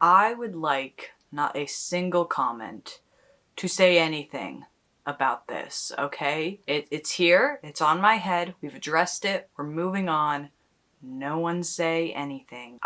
I would like not a single comment to say anything about this, okay? It's here, it's on my head, we've addressed it, we're moving on. No one say anything.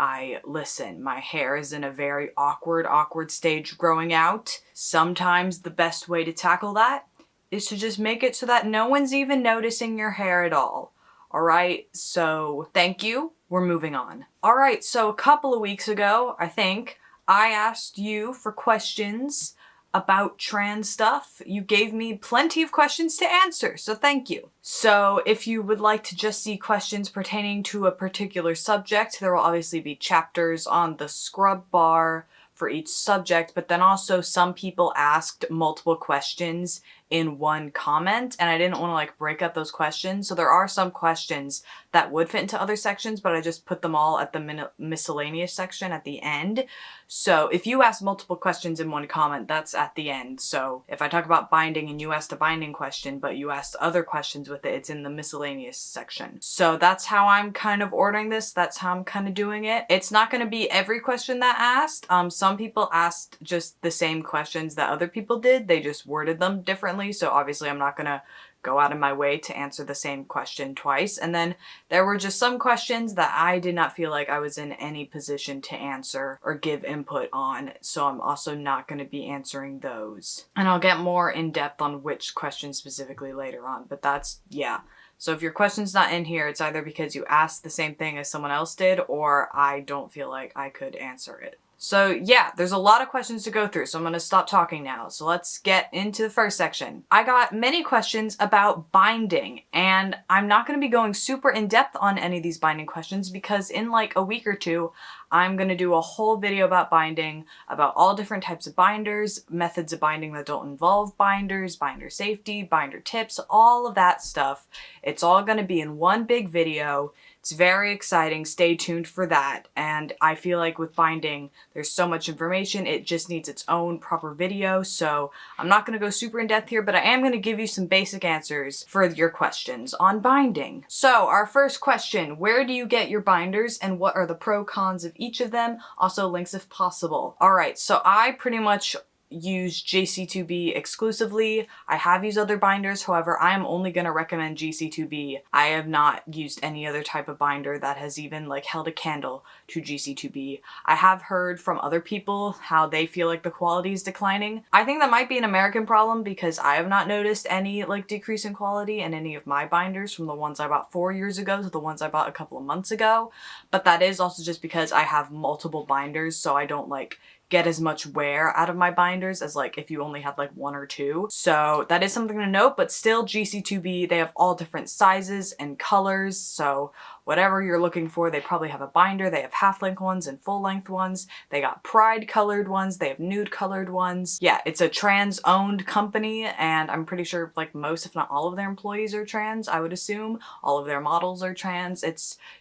Listen, my hair is in a very awkward stage growing out. Sometimes the best way to tackle that is to just make it so that no one's even noticing your hair at all. Alright, so thank you. We're moving on. Alright, so a couple of weeks ago, I think, I asked you for questions about trans stuff. You gave me plenty of questions to answer, so thank you. So if you would like to just see questions pertaining to a particular subject, there will obviously be chapters on the scrub bar for each subject, but then also some people asked multiple questions in one comment, and I didn't want to like break up those questions. So there are some questions that would fit into other sections, but I just put them all at the miscellaneous section at the end. So if you ask multiple questions in one comment, that's at the end. So if I talk about binding and you asked a binding question, but you asked other questions with it, it's in the miscellaneous section. So that's how I'm kind of ordering this. That's how I'm kind of doing it. It's not going to be every question that asked. Some people asked just the same questions that other people did. They just worded them differently. So obviously I'm not going to go out of my way to answer the same question twice. And then there were just some questions that I did not feel like I was in any position to answer or give input on. So I'm also not going to be answering those. And I'll get more in depth on which question specifically later on, but that's, yeah. So if your question's not in here, it's either because you asked the same thing as someone else did, or I don't feel like I could answer it. So yeah, there's a lot of questions to go through, so I'm gonna stop talking now. So let's get into the first section. I got many questions about binding, and I'm not gonna be going super in depth on any of these binding questions because in like a week or two, I'm gonna do a whole video about binding, about all different types of binders, methods of binding that don't involve binders, binder safety, binder tips, all of that stuff. It's all gonna be in one big video. It's very exciting. Stay tuned for that. And I feel like with binding, there's so much information. It just needs its own proper video. So I'm not going to go super in depth here, but I am going to give you some basic answers for your questions on binding. So our first question, where do you get your binders and what are the pro cons of each of them? Also links if possible. All right. So I pretty much use JC2B exclusively. I have used other binders, however, I am only going to recommend GC2B. I have not used any other type of binder that has even like held a candle to GC2B. I have heard from other people how they feel like the quality is declining. I think that might be an American problem because I have not noticed any like decrease in quality in any of my binders from the ones I bought 4 years ago to the ones I bought a couple of months ago. But that is also just because I have multiple binders, so I don't like get as much wear out of my binders as like if you only had like one or two. So that is something to note, but still GC2B, they have all different sizes and colors. So whatever you're looking for, they probably have a binder. They have half-length ones and full-length ones. They got pride-colored ones. They have nude-colored ones. Yeah, it's a trans-owned company, and I'm pretty sure like most, if not all of their employees are trans, I would assume. All of their models are trans.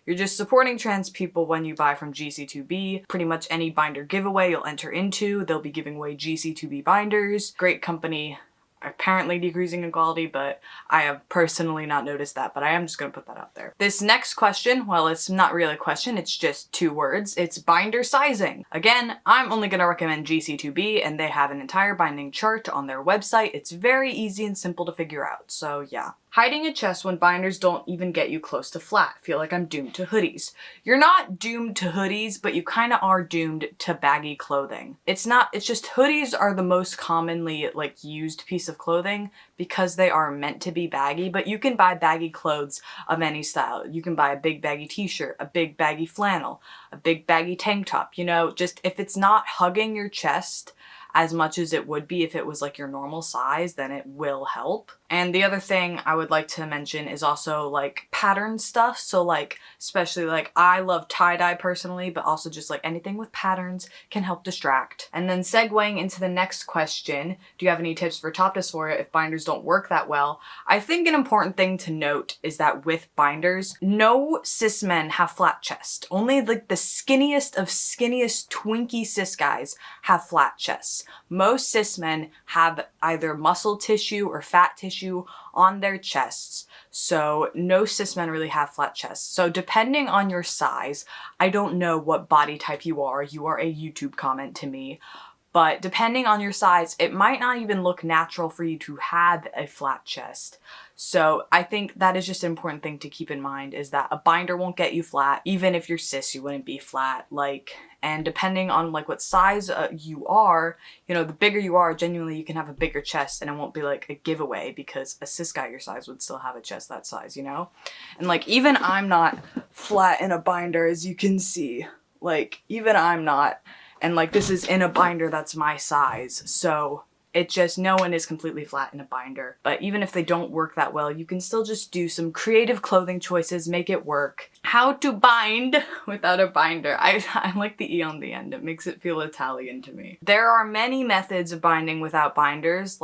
You're just supporting trans people when you buy from GC2B. Pretty much any binder giveaway you'll enter into, they'll be giving away GC2B binders. Great company. Apparently decreasing in quality, but I have personally not noticed that, but I am just gonna put that out there. This next question, well, it's not really a question, it's just 2 words. It's binder sizing. Again, I'm only gonna recommend GC2B, and they have an entire binding chart on their website. It's very easy and simple to figure out, so yeah. Hiding a chest when binders don't even get you close to flat. Feel like I'm doomed to hoodies. You're not doomed to hoodies, but you kind of are doomed to baggy clothing. It's just hoodies are the most commonly like used piece of clothing because they are meant to be baggy, but you can buy baggy clothes of any style. You can buy a big baggy t-shirt, a big baggy flannel, a big baggy tank top, you know, just if it's not hugging your chest as much as it would be if it was like your normal size, then it will help. And the other thing I would like to mention is also like pattern stuff. So like, especially like I love tie-dye personally, but also just like anything with patterns can help distract. And then segueing into the next question, do you have any tips for top dysphoria if binders don't work that well? I think an important thing to note is that with binders, no cis men have flat chest. Only like the skinniest of skinniest twinky cis guys have flat chests. chests. Most cis men have either muscle tissue or fat tissue on their chests. So no cis men really have flat chests. So depending on your size, I don't know what body type you are. You are a YouTube comment to me. But depending on your size, it might not even look natural for you to have a flat chest. So I think that is just an important thing to keep in mind, is that a binder won't get you flat. Even if you're cis, you wouldn't be flat. And depending on what size you are, the bigger you are, genuinely you can have a bigger chest and it won't be like a giveaway, because a cis guy your size would still have a chest that size, And even I'm not flat in a binder, as you can see. Even I'm not. And this is in a binder that's my size. So it just, no one is completely flat in a binder. But even if they don't work that well, you can still just do some creative clothing choices, make it work. How to bind without a binder. I like the E on the end. It makes it feel Italian to me. There are many methods of binding without binders,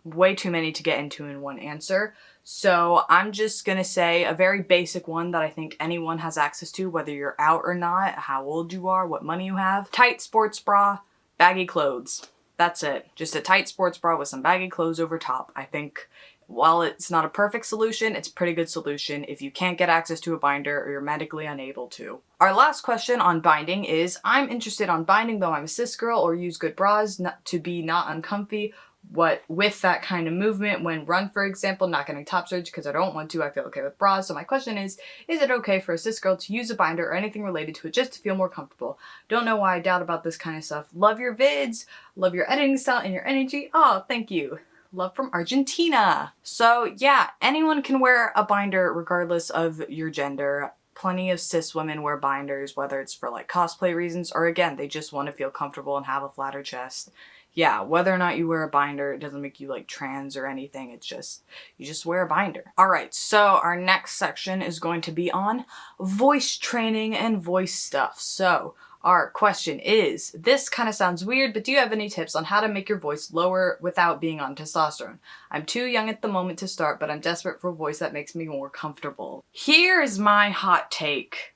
way too many to get into in one answer. So I'm just gonna say a very basic one that I think anyone has access to, whether you're out or not, how old you are, what money you have. Tight sports bra, baggy clothes. That's it. Just a tight sports bra with some baggy clothes over top. I think while it's not a perfect solution, it's a pretty good solution if you can't get access to a binder or you're medically unable to. Our last question on binding is, I'm interested on binding though I'm a cis girl, or use good bras to be not uncomfy. What with that kind of movement when run, for example, not getting top surge because I don't want to, I feel okay with bras. So my question is it okay for a cis girl to use a binder or anything related to it just to feel more comfortable? Don't know why I doubt about this kind of stuff. Love your vids, love your editing style and your energy. Oh, thank you. Love from Argentina. So yeah, anyone can wear a binder regardless of your gender. Plenty of cis women wear binders, whether it's for cosplay reasons or again, they just want to feel comfortable and have a flatter chest. Yeah, whether or not you wear a binder, it doesn't make you trans or anything. It's just, you just wear a binder. All right, so our next section is going to be on voice training and voice stuff. So our question is, this kind of sounds weird, but do you have any tips on how to make your voice lower without being on testosterone? I'm too young at the moment to start, but I'm desperate for a voice that makes me more comfortable. Here's my hot take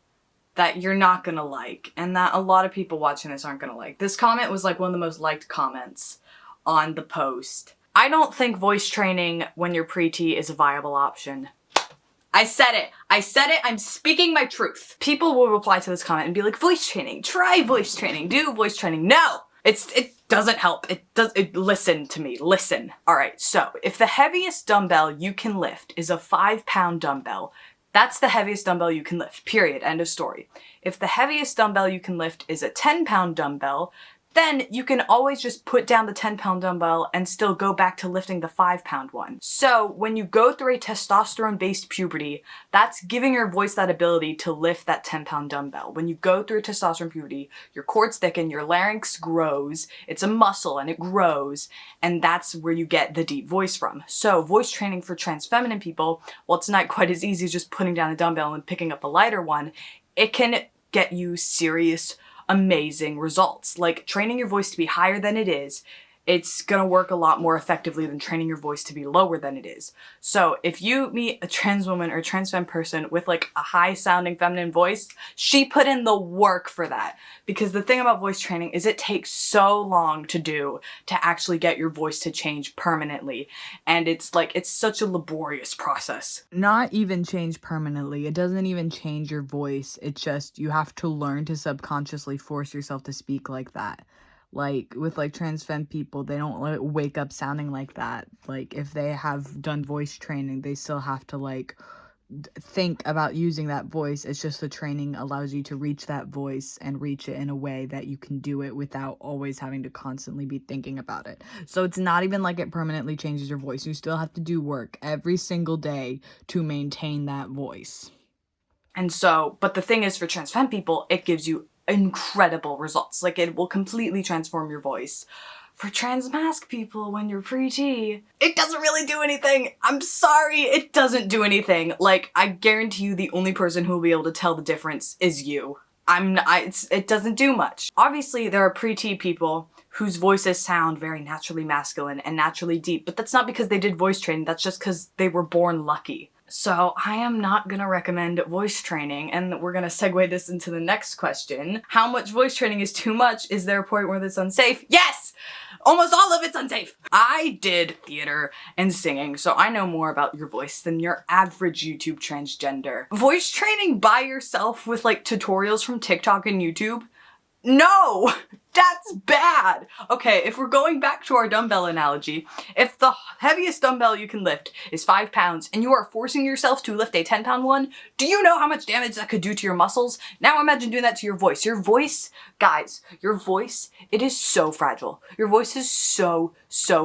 that you're not gonna like, and that a lot of people watching this aren't gonna like. This comment was one of the most liked comments on the post. I don't think voice training when you're pre-T is a viable option. I said it. I'm speaking my truth. People will reply to this comment and be like, voice training, try voice training, do voice training. No! It doesn't help. Listen to me, listen. All right, so if the heaviest dumbbell you can lift is a 5-pound dumbbell, that's the heaviest dumbbell you can lift, period, end of story. If the heaviest dumbbell you can lift is a 10-pound dumbbell, then you can always just put down the 10-pound dumbbell and still go back to lifting the 5-pound one. So when you go through a testosterone-based puberty, that's giving your voice that ability to lift that 10-pound dumbbell. When you go through a testosterone puberty, your cords thicken, your larynx grows, it's a muscle and it grows, and that's where you get the deep voice from. So voice training for trans feminine people, well, it's not quite as easy as just putting down a dumbbell and picking up a lighter one. It can get you serious amazing results. Training your voice to be higher than it is, it's gonna work a lot more effectively than training your voice to be lower than it is. So if you meet a trans woman or a trans femme person with a high sounding feminine voice, she put in the work for that. Because the thing about voice training is it takes so long to do to actually get your voice to change permanently. And it's such a laborious process. Not even change permanently. It doesn't even change your voice. It's just you have to learn to subconsciously force yourself to speak like that. With trans femme people, they don't wake up sounding like that. If they have done voice training, they still have to think about using that voice. It's just the training allows you to reach that voice and reach it in a way that you can do it without always having to constantly be thinking about it. So it's not even it permanently changes your voice. You still have to do work every single day to maintain that voice. And so, but the thing is, for trans femme people, it gives you incredible results. It will completely transform your voice. For trans masc people, when you're pre-T, it doesn't really do anything. I'm sorry, it doesn't do anything. I guarantee you the only person who will be able to tell the difference is you. It doesn't do much. Obviously, there are pre-T people whose voices sound very naturally masculine and naturally deep, but that's not because they did voice training, that's just because they were born lucky. So I am not gonna recommend voice training, and we're gonna segue this into the next question. How much voice training is too much? Is there a point where it's unsafe? Yes! Almost all of it's unsafe! I did theater and singing, so I know more about your voice than your average YouTube transgender. Voice training by yourself with like tutorials from TikTok and YouTube? No! That's bad! Okay, if we're going back to our dumbbell analogy, if the heaviest dumbbell you can lift is 5 pounds and you are forcing yourself to lift a 10-pound one, do you know how much damage that could do to your muscles? Now imagine doing that to your voice. Your voice, guys, your voice, it is so fragile. Your voice is so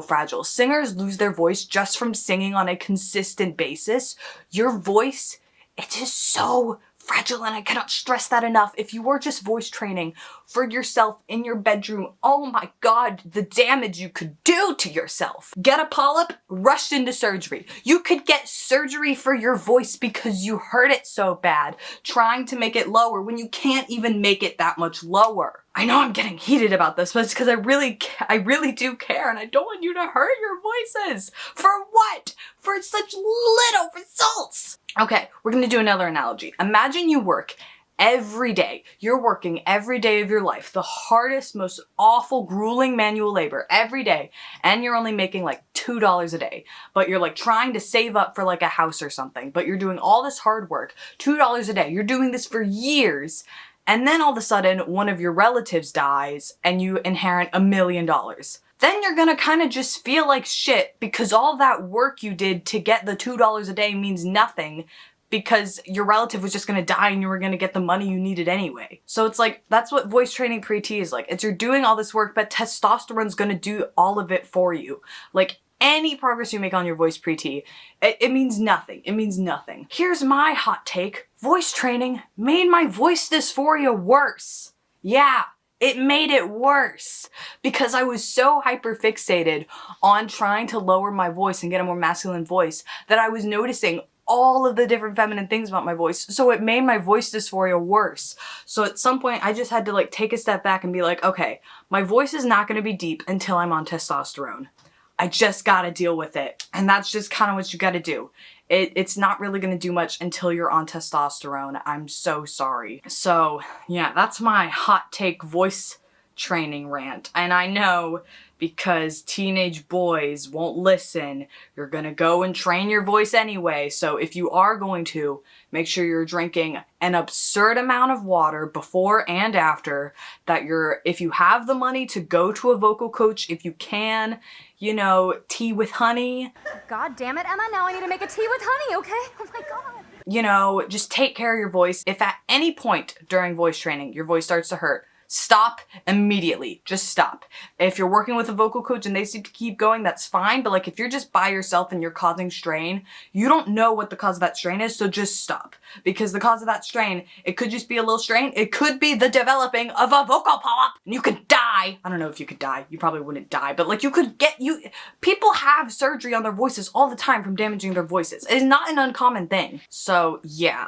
fragile. Singers lose their voice just from singing on a consistent basis. Your voice, it is so fragile, and I cannot stress that enough. If you were just voice training for yourself in your bedroom, oh my god, the damage you could do to yourself. Get a polyp, rushed into surgery. You could get surgery for your voice because you hurt it so bad, trying to make it lower when you can't even make it that much lower. I know I'm getting heated about this, but it's because I really do care, and I don't want you to hurt your voices. For what? For such little results. Okay, we're gonna do another analogy. Imagine you work every day. You're working every day of your life, the hardest, most awful, grueling manual labor every day, and you're only making like $2 a day, but you're like trying to save up for like a house or something, but you're doing all this hard work, $2 a day. You're doing this for years, and then all of a sudden one of your relatives dies and you inherit $1 million. Then you're gonna kind of just feel like shit because all that work you did to get the $2 a day means nothing because your relative was just gonna die and you were gonna get the money you needed anyway. So it's like, that's what voice training pre-T is like. It's you're doing all this work, but testosterone's gonna do all of it for you. Like, any progress you make on your voice pre-T, it means nothing. It means nothing. Here's my hot take. Voice training made my voice dysphoria worse. Yeah. It made it worse because I was so hyper-fixated on trying to lower my voice and get a more masculine voice that I was noticing all of the different feminine things about my voice. So it made my voice dysphoria worse. So at some point I just had to like take a step back and be like, okay, my voice is not going to be deep until I'm on testosterone. I just gotta deal with it. And that's just kind of what you gotta do. It's not really gonna do much until you're on testosterone. I'm so sorry. So yeah, that's my hot take voice training rant. And I know because teenage boys won't listen, you're gonna go and train your voice anyway. So if you are going to, make sure you're drinking an absurd amount of water before and after, that if you have the money to go to a vocal coach, if you can, you know, tea with honey. God damn it, Emma, now I need to make a tea with honey, okay? Oh my god. You know, just take care of your voice. If at any point during voice training your voice starts to hurt, stop immediately. Just stop. If you're working with a vocal coach and they seem to keep going, that's fine. But like if you're just by yourself and you're causing strain, you don't know what the cause of that strain is, so just stop. Because the cause of that strain, it could just be a little strain. It could be the developing of a vocal polyp and you could die. I don't know if you could die. You probably wouldn't die, but like people have surgery on their voices all the time from damaging their voices. It is not an uncommon thing. So yeah.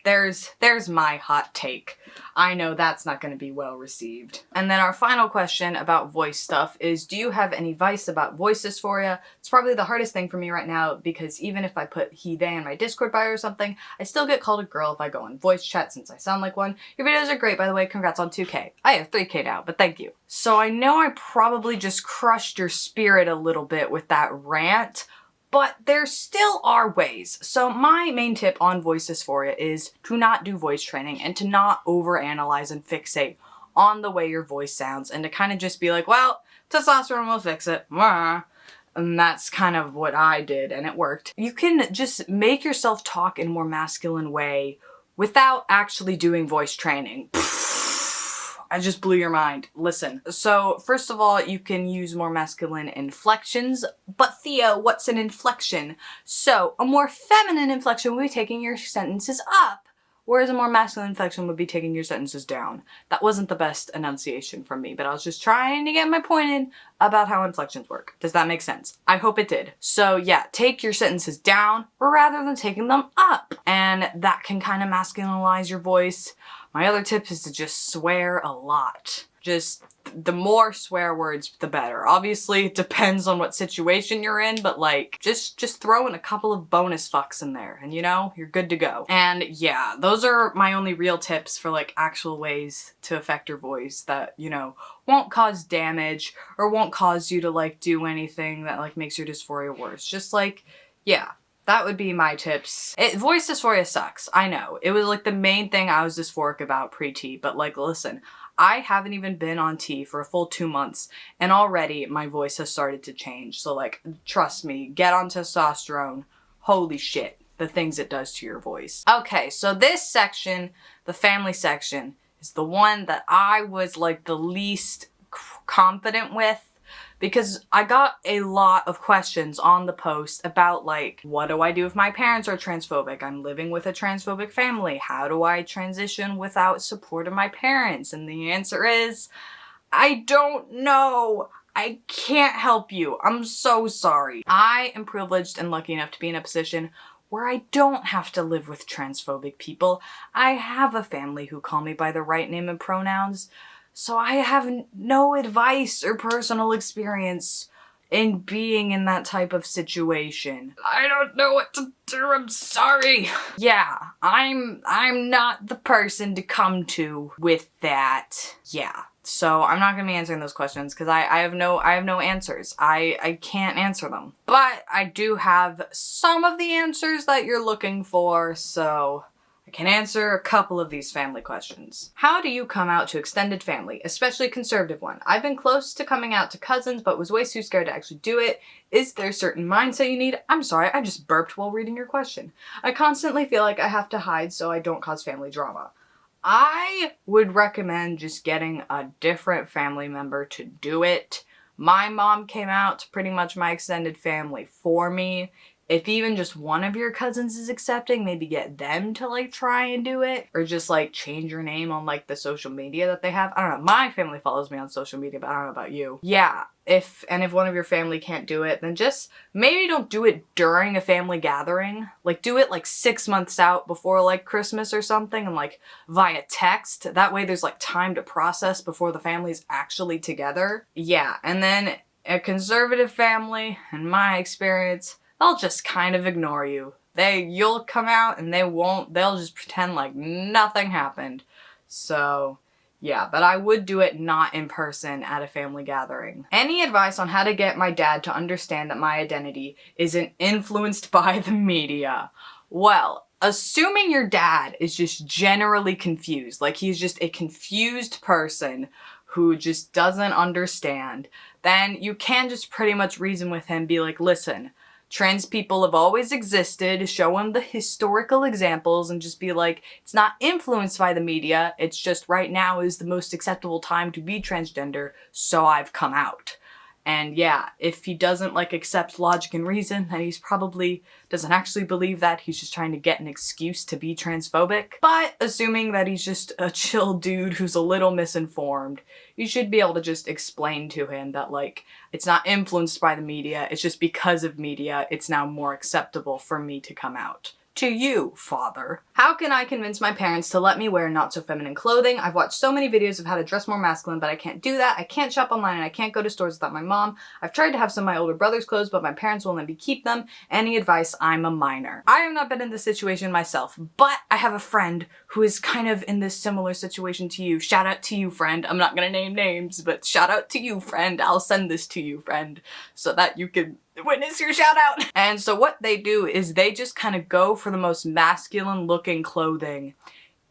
There's my hot take. I know that's not going to be well received. And then our final question about voice stuff is, do you have any advice about voice dysphoria? It's probably the hardest thing for me right now because even if I put he, they in my Discord bio or something, I still get called a girl if I go on voice chat since I sound like one. Your videos are great, by the way. Congrats on 2K. I have 3K now, but thank you. So I know I probably just crushed your spirit a little bit with that rant, but there still are ways. So my main tip on voice dysphoria is to not do voice training and to not overanalyze and fixate on the way your voice sounds and to kind of just be like, well, testosterone will fix it. And that's kind of what I did and it worked. You can just make yourself talk in a more masculine way without actually doing voice training. I just blew your mind. Listen. So, first of all, you can use more masculine inflections. But Theo, what's an inflection? So, a more feminine inflection would be taking your sentences up, whereas a more masculine inflection would be taking your sentences down. That wasn't the best enunciation from me, but I was just trying to get my point in about how inflections work. Does that make sense? I hope it did. So yeah, take your sentences down rather than taking them up. And that can kind of masculinize your voice. My other tip is to just swear a lot. Just the more swear words, the better. Obviously, it depends on what situation you're in, but like, just throw in a couple of bonus fucks in there and you know, you're good to go. And yeah, those are my only real tips for like actual ways to affect your voice that, you know, won't cause damage or won't cause you to like do anything that like makes your dysphoria worse. Just like, yeah. That would be my tips. Voice dysphoria sucks, I know. It was like the main thing I was dysphoric about pre-T, but like listen, I haven't even been on T for a full 2 months and already my voice has started to change. So like, trust me, get on testosterone. Holy shit, the things it does to your voice. Okay, so this section, the family section, is the one that I was like the least confident with. Because I got a lot of questions on the post about like, what do I do if my parents are transphobic? I'm living with a transphobic family. How do I transition without support of my parents? And the answer is, I don't know. I can't help you. I'm so sorry. I am privileged and lucky enough to be in a position where I don't have to live with transphobic people. I have a family who call me by the right name and pronouns. So I have no advice or personal experience in being in that type of situation. I don't know what to do, I'm sorry. Yeah, I'm not the person to come to with that. Yeah. So I'm not gonna be answering those questions because I have no answers. I can't answer them. But I do have some of the answers that you're looking for, so I can answer a couple of these family questions. How do you come out to extended family, especially a conservative one? I've been close to coming out to cousins, but was way too scared to actually do it. Is there a certain mindset you need? I'm sorry, I just burped while reading your question. I constantly feel like I have to hide so I don't cause family drama. I would recommend just getting a different family member to do it. My mom came out to pretty much my extended family for me. If even just one of your cousins is accepting, maybe get them to like try and do it, or just like change your name on like the social media that they have. I don't know, my family follows me on social media, but I don't know about you. Yeah, if one of your family can't do it, then just maybe don't do it during a family gathering. Like do it like 6 months out before like Christmas or something and like via text. That way there's like time to process before the family's actually together. Yeah, and then a conservative family, in my experience, they'll just kind of ignore you. You'll come out and they'll just pretend like nothing happened. So yeah, but I would do it not in person at a family gathering. Any advice on how to get my dad to understand that my identity isn't influenced by the media? Well, assuming your dad is just generally confused, like he's just a confused person who just doesn't understand, then you can just pretty much reason with him, be like, listen, trans people have always existed, show him the historical examples and just be like, it's not influenced by the media, it's just right now is the most acceptable time to be transgender, so I've come out. And yeah, if he doesn't like accept logic and reason, then he's probably doesn't actually believe that, he's just trying to get an excuse to be transphobic. But assuming that he's just a chill dude who's a little misinformed, you should be able to just explain to him that like, it's not influenced by the media, it's just because of media, it's now more acceptable for me to come out. To you, father. How can I convince my parents to let me wear not so feminine clothing? I've watched so many videos of how to dress more masculine, but I can't do that. I can't shop online and I can't go to stores without my mom. I've tried to have some of my older brother's clothes, but my parents won't let me keep them. Any advice? I'm a minor. I have not been in this situation myself, but I have a friend who is kind of in this similar situation to you. Shout out to you, friend. I'm not gonna name names, but shout out to you, friend. I'll send this to you, friend, so that you can witness your shout out. And so what they do is they just kind of go for the most masculine looking clothing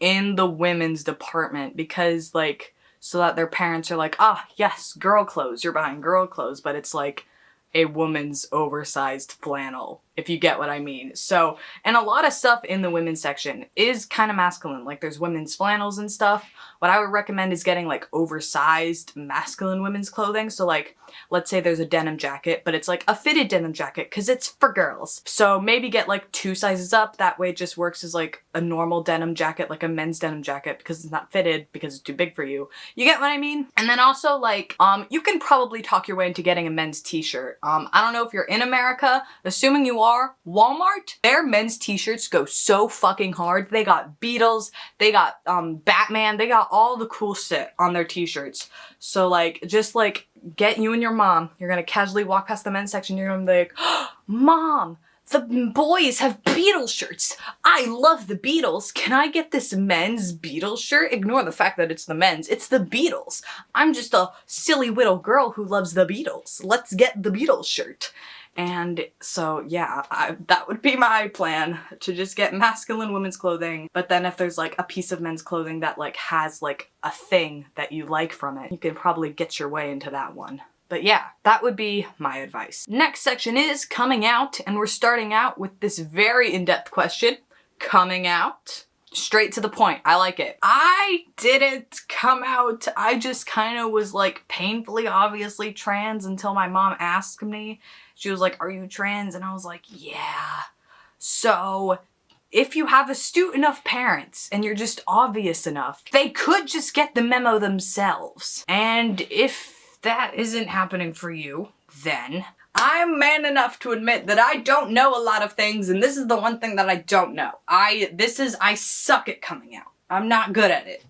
in the women's department because like, so that their parents are like, ah, yes, girl clothes, you're buying girl clothes, but it's like a woman's oversized flannel, if you get what I mean. So, and a lot of stuff in the women's section is kind of masculine, like there's women's flannels and stuff. What I would recommend is getting like oversized masculine women's clothing. So like, let's say there's a denim jacket, but it's like a fitted denim jacket because it's for girls. So maybe get like 2 sizes up. That way it just works as like a normal denim jacket, like a men's denim jacket, because it's not fitted because it's too big for you. You get what I mean? And then also like, you can probably talk your way into getting a men's t-shirt. I don't know if you're in America. Assuming you Walmart, their men's t-shirts go so fucking hard. They got Beatles, they got Batman, they got all the cool shit on their t-shirts. So like, just like, get you and your mom, you're gonna casually walk past the men's section, you're gonna be like, oh, Mom, the boys have Beatles shirts. I love the Beatles. Can I get this men's Beatles shirt? Ignore the fact that it's the men's. It's the Beatles. I'm just a silly little girl who loves the Beatles. Let's get the Beatles shirt. And so, yeah, that would be my plan, to just get masculine women's clothing. But then if there's like a piece of men's clothing that like has like a thing that you like from it, you can probably get your way into that one. But yeah, that would be my advice. Next section is coming out, and we're starting out with this very in-depth question. Coming out. Straight to the point. I like it. I didn't come out. I just kind of was like painfully obviously trans until my mom asked me. She was like, "Are you trans?" And I was like, "Yeah." So if you have astute enough parents and you're just obvious enough, they could just get the memo themselves. And if that isn't happening for you, then I'm man enough to admit that I don't know a lot of things, and this is the one thing that I don't know. I suck at coming out. I'm not good at it.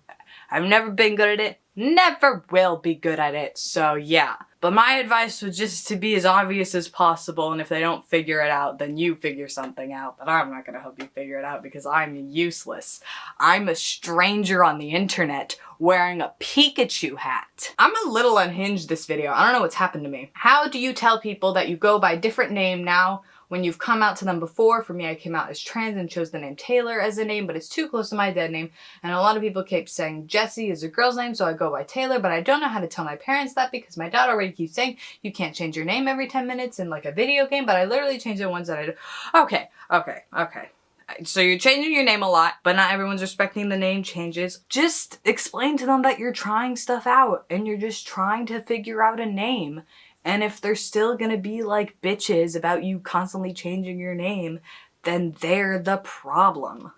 I've never been good at it, never will be good at it, so yeah. But my advice was just to be as obvious as possible, and if they don't figure it out, then you figure something out. But I'm not gonna help you figure it out because I'm useless. I'm a stranger on the internet wearing a Pikachu hat. I'm a little unhinged this video. I don't know what's happened to me. How do you tell people that you go by a different name now when you've come out to them before? For me, I came out as trans and chose the name Taylor as a name, but it's too close to my dead name. And a lot of people keep saying Jessie is a girl's name, so I go by Taylor, but I don't know how to tell my parents that because my dad already keeps saying you can't change your name every 10 minutes in like a video game, but I literally changed it once that I do. Okay. So you're changing your name a lot, but not everyone's respecting the name changes. Just explain to them that you're trying stuff out and you're just trying to figure out a name. And if they're still gonna be like bitches about you constantly changing your name, then they're the problem.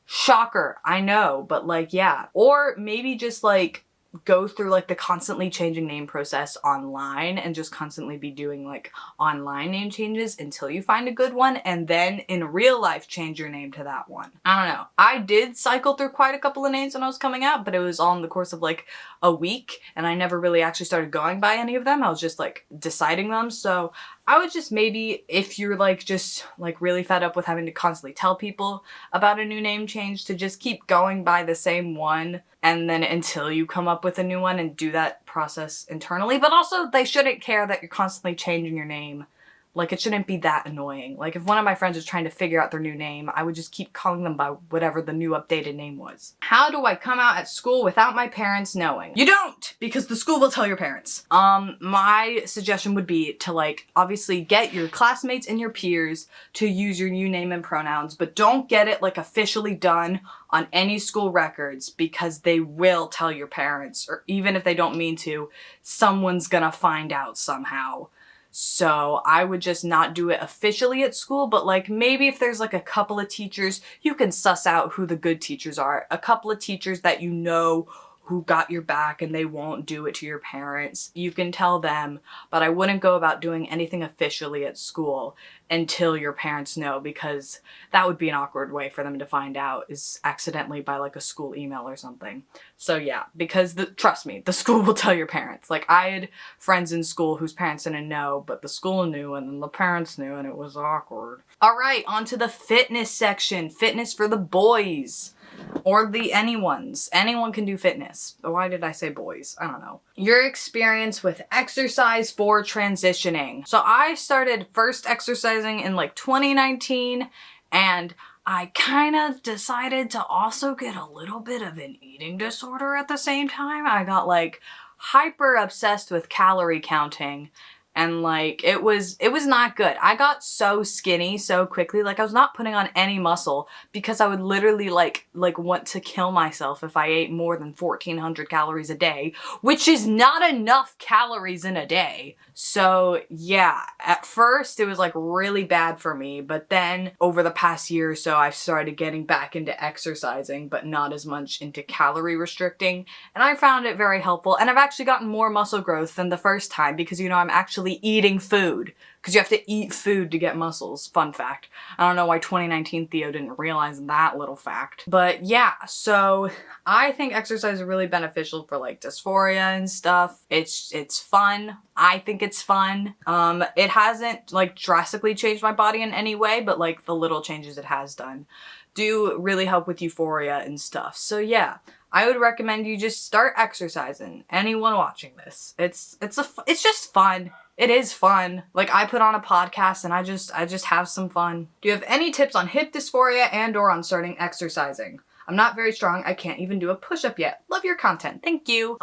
Shocker, I know, but like, yeah. Or maybe just like go through like the constantly changing name process online and just constantly be doing like online name changes until you find a good one, and then in real life change your name to that one. I don't know. I did cycle through quite a couple of names when I was coming out, but it was all in the course of like a week, and I never really actually started going by any of them. I was just like deciding them. So I would just maybe, if you're like just like really fed up with having to constantly tell people about a new name change, to just keep going by the same one, and then until you come up with a new one, and do that process internally. But also they shouldn't care that you're constantly changing your name. Like, it shouldn't be that annoying. Like, if one of my friends was trying to figure out their new name, I would just keep calling them by whatever the new updated name was. How do I come out at school without my parents knowing? You don't! Because the school will tell your parents. My suggestion would be to, like, obviously get your classmates and your peers to use your new name and pronouns, but don't get it, like, officially done on any school records, because they will tell your parents, or even if they don't mean to, someone's gonna find out somehow. So I would just not do it officially at school, but like maybe if there's like a couple of teachers, you can suss out who the good teachers are. A couple of teachers that you know who got your back and they won't do it to your parents. You can tell them, but I wouldn't go about doing anything officially at school until your parents know, because that would be an awkward way for them to find out, is accidentally by like a school email or something. So yeah, because trust me, the school will tell your parents. Like, I had friends in school whose parents didn't know, but the school knew and then the parents knew, and it was awkward. All right, on to the fitness section. Fitness for the boys. Or the anyones. Anyone can do fitness. Why did I say boys? I don't know. Your experience with exercise for transitioning. So I started first exercising in like 2019, and I kind of decided to also get a little bit of an eating disorder at the same time. I got like hyper obsessed with calorie counting. And like, it was not good. I got so skinny so quickly. Like, I was not putting on any muscle because I would literally like want to kill myself if I ate more than 1,400 calories a day, which is not enough calories in a day. So yeah, at first it was like really bad for me, but then over the past year or so, I've started getting back into exercising, but not as much into calorie restricting. And I found it very helpful. And I've actually gotten more muscle growth than the first time because, you know, I'm actually actually eating food. Because you have to eat food to get muscles. Fun fact. I don't know why 2019 Theo didn't realize that little fact. But yeah, so I think exercise is really beneficial for like dysphoria and stuff. It's fun. I think it's fun. It hasn't like drastically changed my body in any way, but like the little changes it has done do really help with euphoria and stuff. So yeah, I would recommend you just start exercising. Anyone watching this, it's just fun. It is fun. Like, I put on a podcast and I just have some fun. Do you have any tips on hip dysphoria and or on starting exercising? I'm not very strong. I can't even do a push-up yet. Love your content. Thank you.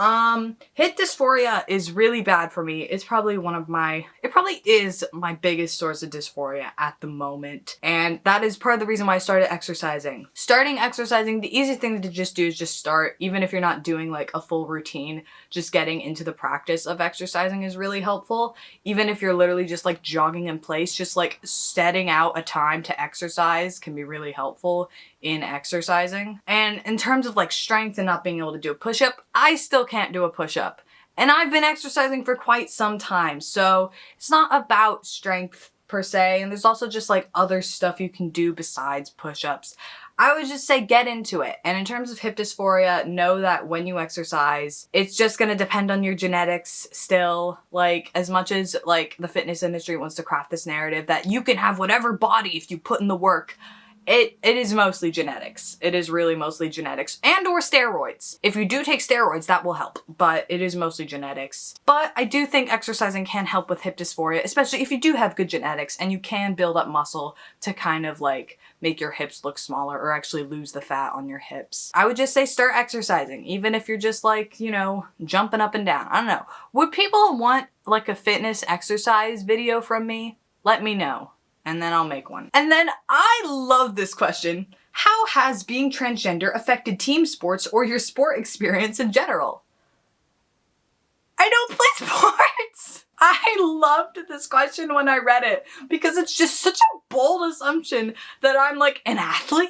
Hip dysphoria is really bad for me. It's probably it probably is my biggest source of dysphoria at the moment. And that is part of the reason why I started exercising. Starting exercising, the easiest thing to just do is just start, even if you're not doing like a full routine, just getting into the practice of exercising is really helpful. Even if you're literally just like jogging in place, just like setting out a time to exercise can be really helpful in exercising. And in terms of like strength and not being able to do a push-up, I still can't do a push-up. And I've been exercising for quite some time, so it's not about strength per se, and there's also just like other stuff you can do besides push-ups. I would just say get into it. And in terms of hip dysphoria, know that when you exercise, it's just gonna depend on your genetics still. Like, as much as like the fitness industry wants to craft this narrative that you can have whatever body if you put in the work, it is mostly genetics. It is really mostly genetics and or steroids. If you do take steroids, that will help, but it is mostly genetics. But I do think exercising can help with hip dysphoria, especially if you do have good genetics and you can build up muscle to kind of like make your hips look smaller or actually lose the fat on your hips. I would just say start exercising, even if you're just like, you know, jumping up and down. I don't know. Would people want like a fitness exercise video from me? Let me know. And then I'll make one. And then I love this question. How has being transgender affected team sports or your sport experience in general? I don't play sports. I loved this question when I read it because it's just such a bold assumption that I'm like an athlete.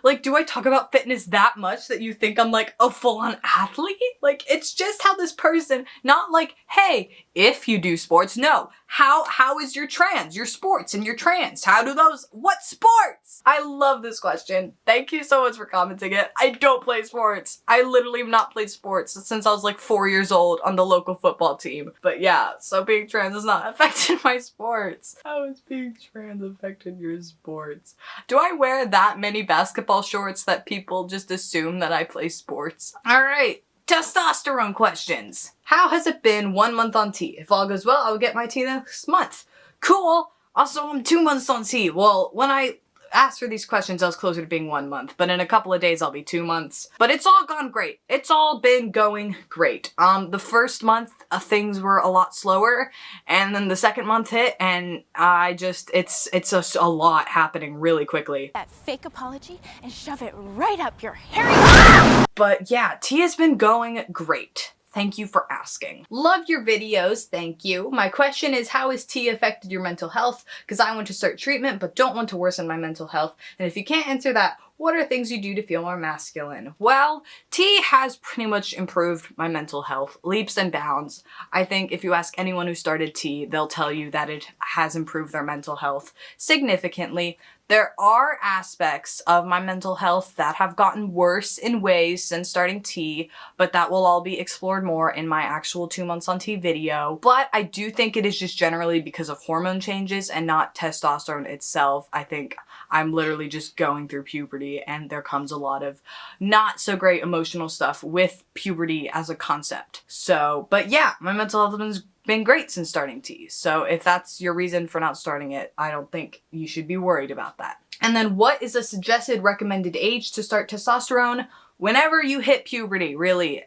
Like, do I talk about fitness that much that you think I'm like a full-on athlete? Like, it's just how this person, not like, hey, if you do sports, no. How is your sports and your trans? How do those, what sports? I love this question. Thank you so much for commenting it. I don't play sports. I literally have not played sports since I was like 4 years old on the local football team. But yeah, so being trans has not affected my sports. How has being trans affected your sports? Do I wear that many basketball shorts that people just assume that I play sports? All right. Testosterone questions. How has it been 1 month on T? If all goes well, I will get my T next month. Cool. Also, I'm 2 months on T. Well, when I asked for these questions, I was closer to being 1 month, but in a couple of days, I'll be 2 months. But it's all gone great. It's all been going great. The first month, things were a lot slower, and then the second month hit, and it's just a lot happening really quickly. That fake apology and shove it right up your hairy. But yeah, T has been going great. Thank you for asking. Love your videos, thank you. My question is, how has T affected your mental health? Because I want to start treatment, but don't want to worsen my mental health. And if you can't answer that, what are things you do to feel more masculine? Well, T has pretty much improved my mental health, leaps and bounds. I think if you ask anyone who started T, they'll tell you that it has improved their mental health significantly. There are aspects of my mental health that have gotten worse in ways since starting T, but that will all be explored more in my actual 2 months on T video. But I do think it is just generally because of hormone changes and not testosterone itself. I think I'm literally just going through puberty and there comes a lot of not so great emotional stuff with puberty as a concept. So, but yeah, my mental health has been great since starting T. So if that's your reason for not starting it, I don't think you should be worried about that. And then what is a suggested recommended age to start testosterone? Whenever you hit puberty, really.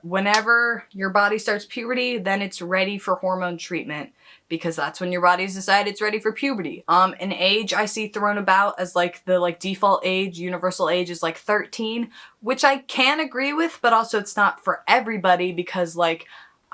Whenever your body starts puberty, then it's ready for hormone treatment because that's when your body's decided it's ready for puberty. An age I see thrown about as like the default age, universal age is like 13, which I can agree with, but also it's not for everybody because like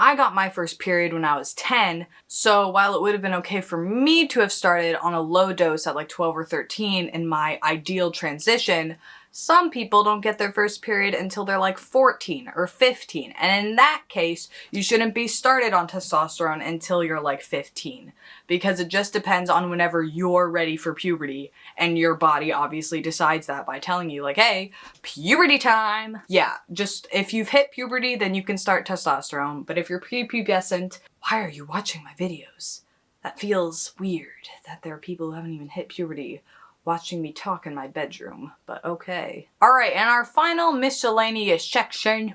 I got my first period when I was 10, so while it would have been okay for me to have started on a low dose at like 12 or 13 in my ideal transition, Some people don't get their first period until they're like 14 or 15. And in that case, you shouldn't be started on testosterone until you're like 15. Because it just depends on whenever you're ready for puberty. And your body obviously decides that by telling you like, hey, puberty time. Yeah, just if you've hit puberty, then you can start testosterone. But if you're prepubescent, why are you watching my videos? That feels weird that there are people who haven't even hit puberty watching me talk in my bedroom, but okay. All right, and our final miscellaneous section,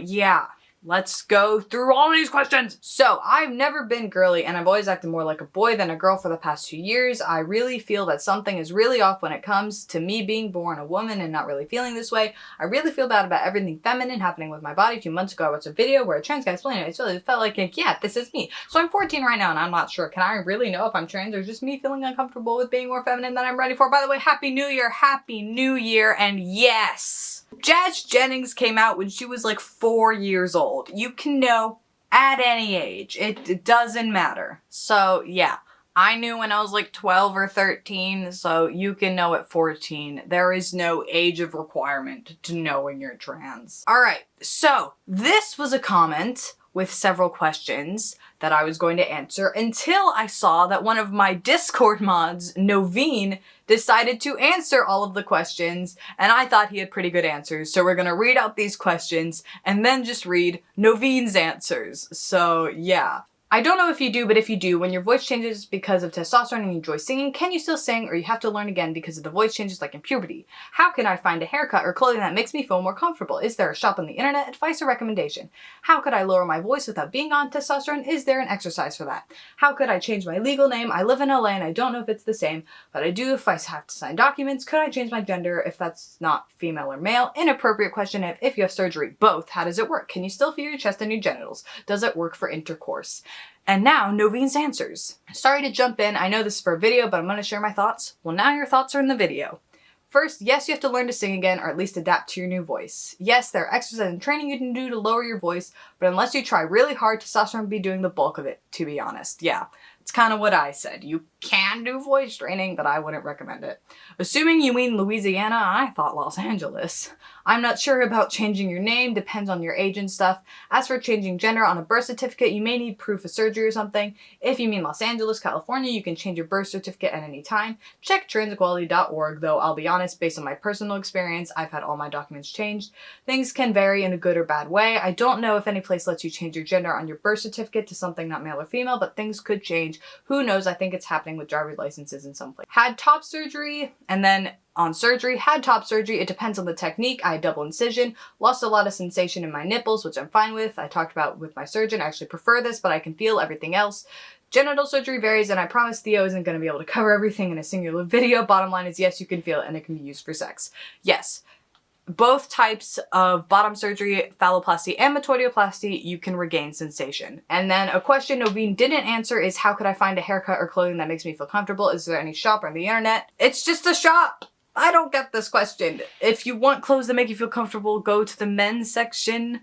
yeah. Let's go through all these questions. So, I've never been girly and I've always acted more like a boy than a girl for the past 2 years. I really feel that something is really off when it comes to me being born a woman and not really feeling this way. I really feel bad about everything feminine happening with my body. 2 months ago, I watched a video where a trans guy explained it. It felt like, yeah, this is me. So I'm 14 right now and I'm not sure. Can I really know if I'm trans or just me feeling uncomfortable with being more feminine than I'm ready for? By the way, Happy New Year, Happy New Year, and yes! Jazz Jennings came out when she was like 4 years old. You can know at any age. It doesn't matter. So yeah, I knew when I was like 12 or 13, so you can know at 14. There is no age of requirement to know when you're trans. Alright, so this was a comment with several questions that I was going to answer until I saw that one of my Discord mods, Noveen, decided to answer all of the questions, and I thought he had pretty good answers. So we're gonna read out these questions and then just read Noveen's answers. So yeah. I don't know if you do, but if you do, when your voice changes because of testosterone and you enjoy singing, can you still sing or you have to learn again because of the voice changes like in puberty? How can I find a haircut or clothing that makes me feel more comfortable? Is there a shop on the internet, advice or recommendation? How could I lower my voice without being on testosterone? Is there an exercise for that? How could I change my legal name? I live in LA and I don't know if it's the same, but I do if I have to sign documents. Could I change my gender if that's not female or male? Inappropriate question if you have surgery. Both. How does it work? Can you still feel your chest and your genitals? Does it work for intercourse? And now, Noveen's answers. Sorry to jump in, I know this is for a video, but I'm gonna share my thoughts. Well, now your thoughts are in the video. First, yes, you have to learn to sing again, or at least adapt to your new voice. Yes, there are exercises and training you can do to lower your voice, but unless you try really hard, testosterone will be doing the bulk of it, to be honest. Yeah, it's kind of what I said. You can do voice training, but I wouldn't recommend it. Assuming you mean Louisiana, I thought Los Angeles. I'm not sure about changing your name, depends on your age and stuff. As for changing gender on a birth certificate, you may need proof of surgery or something. If you mean Los Angeles, California, you can change your birth certificate at any time. Check transequality.org, though I'll be honest, based on my personal experience, I've had all my documents changed. Things can vary in a good or bad way. I don't know if any place lets you change your gender on your birth certificate to something not male or female, but things could change. Who knows? I think it's happening with driver's licenses in some places. Had top surgery, and then on surgery, had top surgery, it depends on the technique. I had double incision, lost a lot of sensation in my nipples, which I'm fine with. I talked about with my surgeon, I actually prefer this, but I can feel everything else. Genital surgery varies, and I promise Theo isn't going to be able to cover everything in a singular video. Bottom line is yes, you can feel it, and it can be used for sex. Yes. Both types of bottom surgery, phalloplasty and metoidioplasty, you can regain sensation. And then a question Noveen didn't answer is how could I find a haircut or clothing that makes me feel comfortable? Is there any shop on the internet? It's just a shop! I don't get this question. If you want clothes that make you feel comfortable, go to the men's section.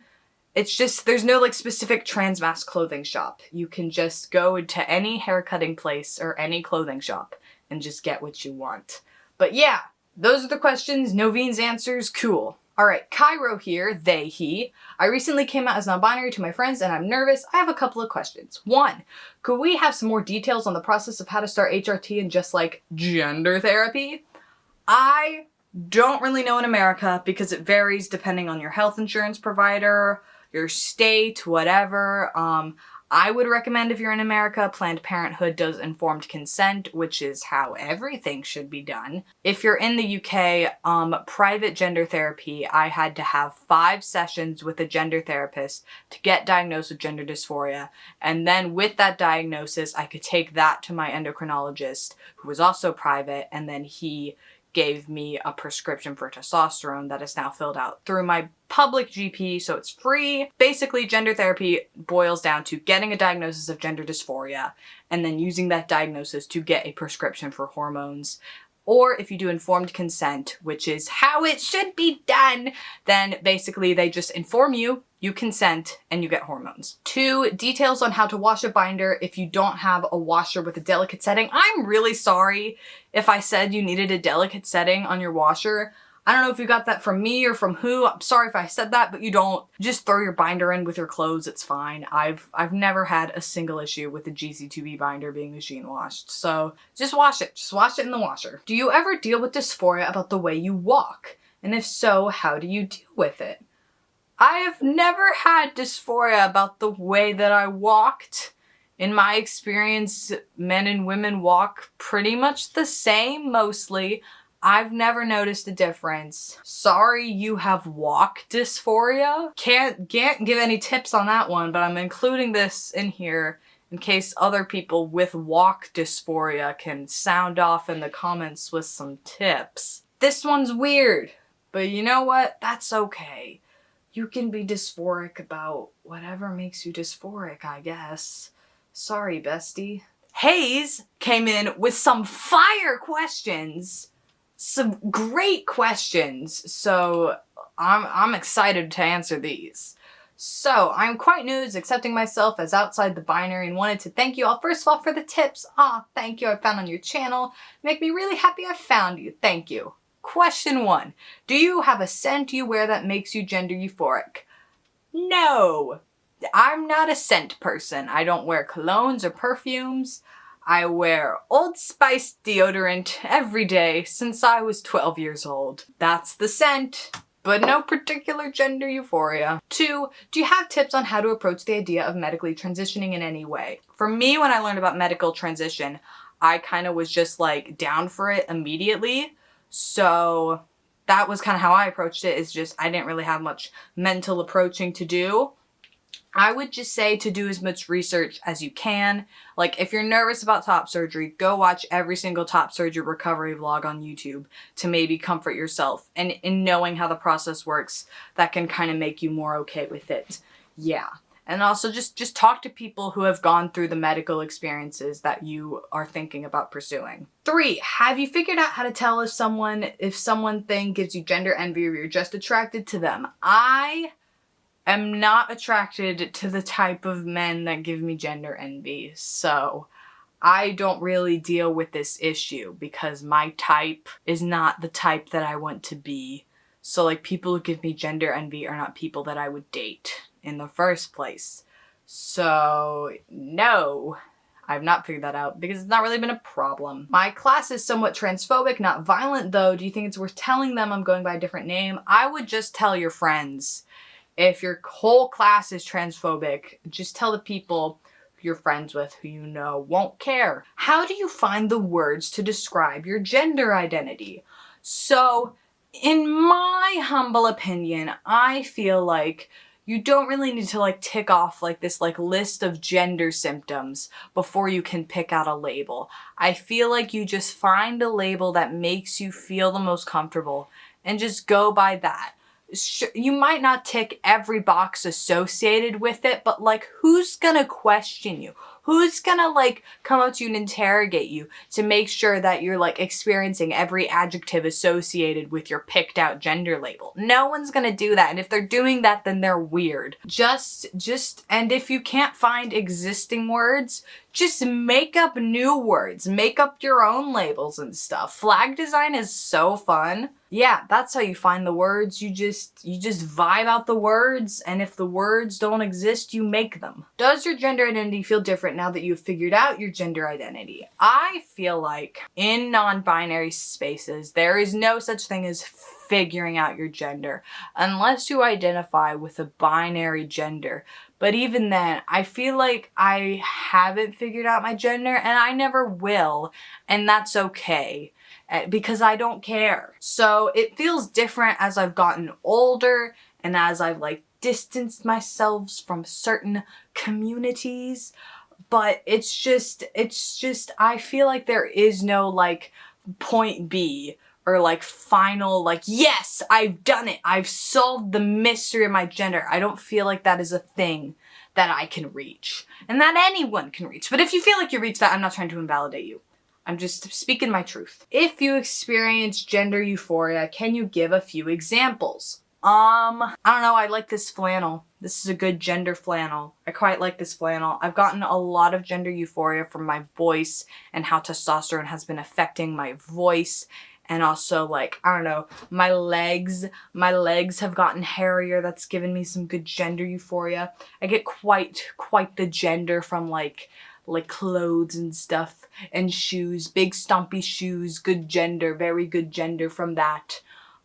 It's just, there's no like specific trans mask clothing shop. You can just go to any haircutting place or any clothing shop and just get what you want. But yeah, those are the questions. Noveen's answers, cool. Alright, Cairo here, they, he. I recently came out as non-binary to my friends and I'm nervous. I have a couple of questions. 1, could we have some more details on the process of how to start HRT and just like gender therapy? I don't really know in America because it varies depending on your health insurance provider, your state, whatever. I would recommend if you're in America, Planned Parenthood does informed consent, which is how everything should be done. If you're in the UK, private gender therapy, I had to have 5 sessions with a gender therapist to get diagnosed with gender dysphoria. And then with that diagnosis, I could take that to my endocrinologist, who was also private, and then he gave me a prescription for testosterone that is now filled out through my public GP, so it's free. Basically, gender therapy boils down to getting a diagnosis of gender dysphoria and then using that diagnosis to get a prescription for hormones. Or if you do informed consent, which is how it should be done, then basically they just inform you, you consent, and you get hormones. 2, details on how to wash a binder if you don't have a washer with a delicate setting. I'm really sorry if I said you needed a delicate setting on your washer. I don't know if you got that from me or from who. I'm sorry if I said that, but you don't. Just throw your binder in with your clothes, it's fine. I've never had a single issue with the GC2B binder being machine washed. So just wash it. Just wash it in the washer. Do you ever deal with dysphoria about the way you walk? And if so, how do you deal with it? I have never had dysphoria about the way that I walked. In my experience, men and women walk pretty much the same, mostly. I've never noticed a difference. Sorry you have walk dysphoria. Can't give any tips on that one, but I'm including this in here in case other people with walk dysphoria can sound off in the comments with some tips. This one's weird, but you know what? That's okay. You can be dysphoric about whatever makes you dysphoric, I guess. Sorry, bestie. Hayes came in with some fire questions. Some great questions, so I'm excited to answer these. So, I'm quite new to accepting myself as outside the binary and wanted to thank you all, first of all, for the tips. Thank you, I found on your channel. Make me really happy I found you. Thank you. Question 1. Do you have a scent you wear that makes you gender euphoric? No. I'm not a scent person. I don't wear colognes or perfumes. I wear Old Spice deodorant every day since I was 12 years old. That's the scent, but no particular gender euphoria. 2, do you have tips on how to approach the idea of medically transitioning in any way? For me, when I learned about medical transition, I kind of was just like down for it immediately. So that was kind of how I approached it, is just I didn't really have much mental approaching to do. I would just say to do as much research as you can. Like, if you're nervous about top surgery, go watch every single top surgery recovery vlog on YouTube to maybe comfort yourself. And in knowing how the process works, that can kind of make you more okay with it. Yeah. And also just talk to people who have gone through the medical experiences that you are thinking about pursuing. 3, have you figured out how to tell if someone thing gives you gender envy or you're just attracted to them? I'm not attracted to the type of men that give me gender envy, so I don't really deal with this issue because my type is not the type that I want to be. So like, people who give me gender envy are not people that I would date in the first place. So no, I've not figured that out because it's not really been a problem. My class is somewhat transphobic, not violent though. Do you think it's worth telling them I'm going by a different name? I would just tell your friends. If your whole class is transphobic, just tell the people you're friends with who you know won't care. How do you find the words to describe your gender identity? So, in my humble opinion, I feel like you don't really need to like tick off like this like list of gender symptoms before you can pick out a label. I feel like you just find a label that makes you feel the most comfortable and just go by that. You might not tick every box associated with it, but like, who's gonna question you? Who's gonna like come up to you and interrogate you to make sure that you're like experiencing every adjective associated with your picked out gender label? No one's gonna do that. And if they're doing that, then they're weird. And if you can't find existing words, just make up new words. Make up your own labels and stuff. Flag design is so fun. Yeah, that's how you find the words. You just vibe out the words, and if the words don't exist, you make them. Does your gender identity feel different now that you've figured out your gender identity? I feel like in non-binary spaces, there is no such thing as figuring out your gender unless you identify with a binary gender. But even then, I feel like I haven't figured out my gender and I never will, and that's okay because I don't care. So it feels different as I've gotten older and as I've like distanced myself from certain communities, but it's just I feel like there is no like point B or like final like, yes, I've done it. I've solved the mystery of my gender. I don't feel like that is a thing that I can reach and that anyone can reach. But if you feel like you reached that, I'm not trying to invalidate you. I'm just speaking my truth. If you experience gender euphoria, can you give a few examples? I don't know, I like this flannel. This is a good gender flannel. I quite like this flannel. I've gotten a lot of gender euphoria from my voice and how testosterone has been affecting my voice. And also, like, I don't know, my legs have gotten hairier. That's given me some good gender euphoria. I get quite the gender from like clothes and stuff and shoes, big stumpy shoes, good gender, very good gender from that.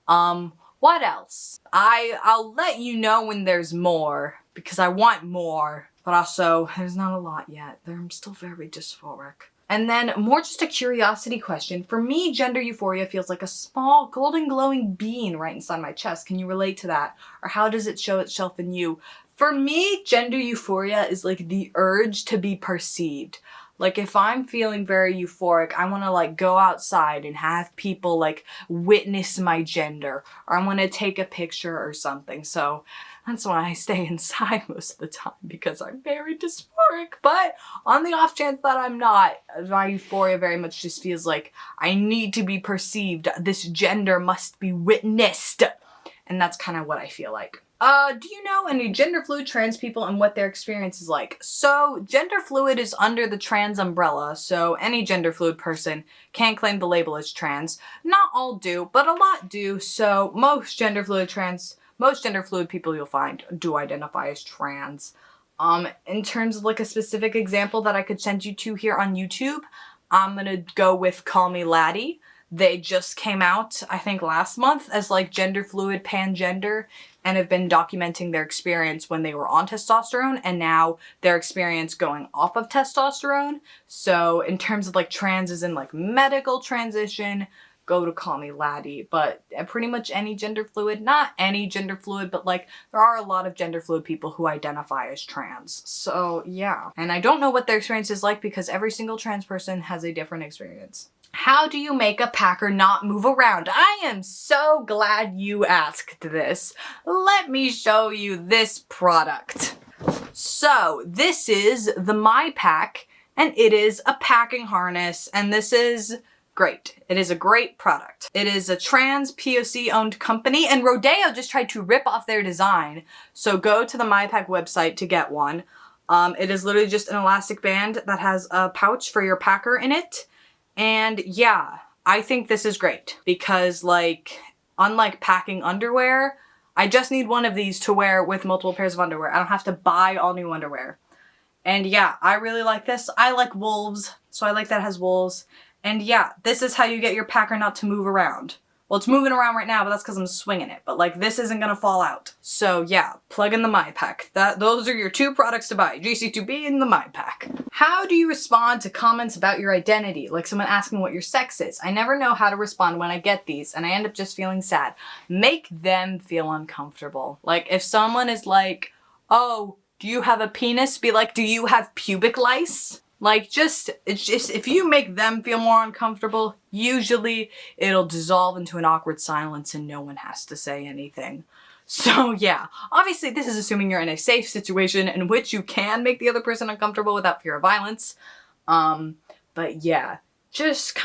What else? I'll let you know when there's more because I want more, but also there's not a lot yet. I'm still very dysphoric. And then more just a curiosity question. For me, gender euphoria feels like a small golden glowing bean right inside my chest. Can you relate to that? Or how does it show itself in you? For me, gender euphoria is like the urge to be perceived. Like if I'm feeling very euphoric, I want to like go outside and have people like witness my gender, or I want to take a picture or something. So that's why I stay inside most of the time, because I'm very dysphoric. But on the off chance that I'm not, my euphoria very much just feels like I need to be perceived. This gender must be witnessed. And that's kind of what I feel like. Do you know any gender fluid trans people and what their experience is like? So gender fluid is under the trans umbrella, so any gender fluid person can claim the label as trans. Not all do, but a lot do. So most gender fluid people you'll find do identify as trans. In terms of like a specific example that I could send you to here on YouTube, I'm gonna go with Call Me Laddie. They just came out, I think last month, as like gender fluid pangender, and have been documenting their experience when they were on testosterone and now their experience going off of testosterone. So in terms of like trans as in like medical transition, go to Call Me Laddie. But pretty much any gender fluid, not any gender fluid, but like there are a lot of gender fluid people who identify as trans. So yeah. And I don't know what their experience is like because every single trans person has a different experience. How do you make a packer not move around? I am so glad you asked this. Let me show you this product. So this is the MyPack, and it is a packing harness, and this is great. It is a great product. It is a trans POC owned company, and Rodeo just tried to rip off their design. So go to the MyPack website to get one. It is literally just an elastic band that has a pouch for your packer in it. And yeah, I think this is great because like, unlike packing underwear, I just need one of these to wear with multiple pairs of underwear. I don't have to buy all new underwear. And yeah, I really like this. I like wolves, so I like that it has wolves. And yeah, this is how you get your packer not to move around. Well, it's moving around right now, but that's because I'm swinging it. But like, this isn't gonna fall out. So yeah, plug in the MyPack. Those are your two products to buy, GC2B and the MyPack. How do you respond to comments about your identity? Like someone asking what your sex is. I never know how to respond when I get these, and I end up just feeling sad. Make them feel uncomfortable. Like if someone is like, oh, do you have a penis? Be like, do you have pubic lice? Like it's just, if you make them feel more uncomfortable, usually it'll dissolve into an awkward silence and no one has to say anything. So yeah, obviously this is assuming you're in a safe situation in which you can make the other person uncomfortable without fear of violence. But yeah, just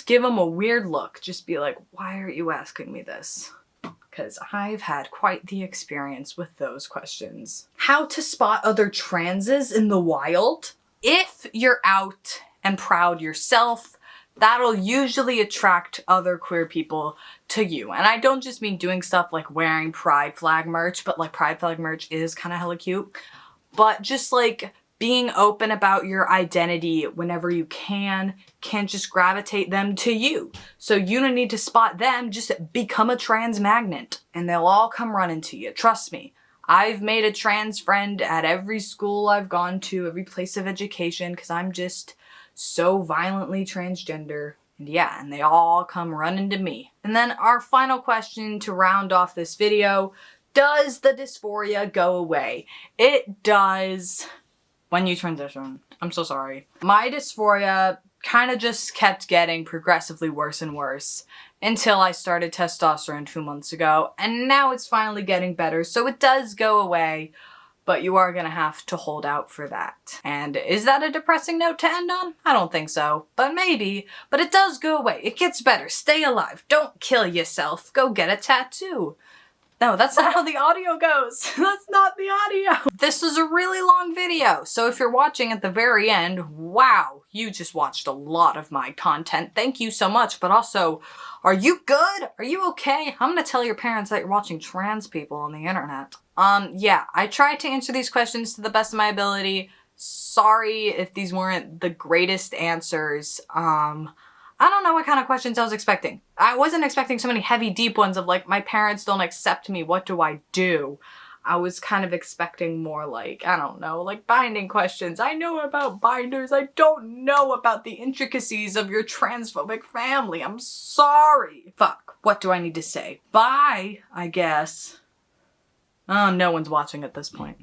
give them a weird look. Just be like, why are you asking me this? Because I've had quite the experience with those questions. How to spot other transes in the wild? If you're out and proud yourself, that'll usually attract other queer people to you. And I don't just mean doing stuff like wearing pride flag merch, but like pride flag merch is kind of hella cute. But just like being open about your identity whenever you can just gravitate them to you. So you don't need to spot them, just become a trans magnet and they'll all come running to you. Trust me. I've made a trans friend at every school I've gone to, every place of education, because I'm just so violently transgender. And yeah, and they all come running to me. And then our final question to round off this video, does the dysphoria go away? It does when you transition. I'm so sorry. My dysphoria kind of just kept getting progressively worse and worse until I started testosterone 2 months ago, and now it's finally getting better, so it does go away. But you are gonna have to hold out for that. And is that a depressing note to end on? I don't think so, but maybe. But it does go away. It gets better. Stay alive. Don't kill yourself. Go get a tattoo. No, that's not how the audio goes. That's not the audio. This is a really long video, so if you're watching at the very end, wow, you just watched a lot of my content. Thank you so much, but also, are you good? Are you okay? I'm gonna tell your parents that you're watching trans people on the internet. Yeah, I tried to answer these questions to the best of my ability. Sorry if these weren't the greatest answers. I don't know what kind of questions I was expecting. I wasn't expecting so many heavy, deep ones of like, my parents don't accept me, what do I do? I was kind of expecting more like, I don't know, like binding questions. I know about binders. I don't know about the intricacies of your transphobic family. I'm sorry. Fuck, what do I need to say? Bye, I guess. Oh, no one's watching at this point.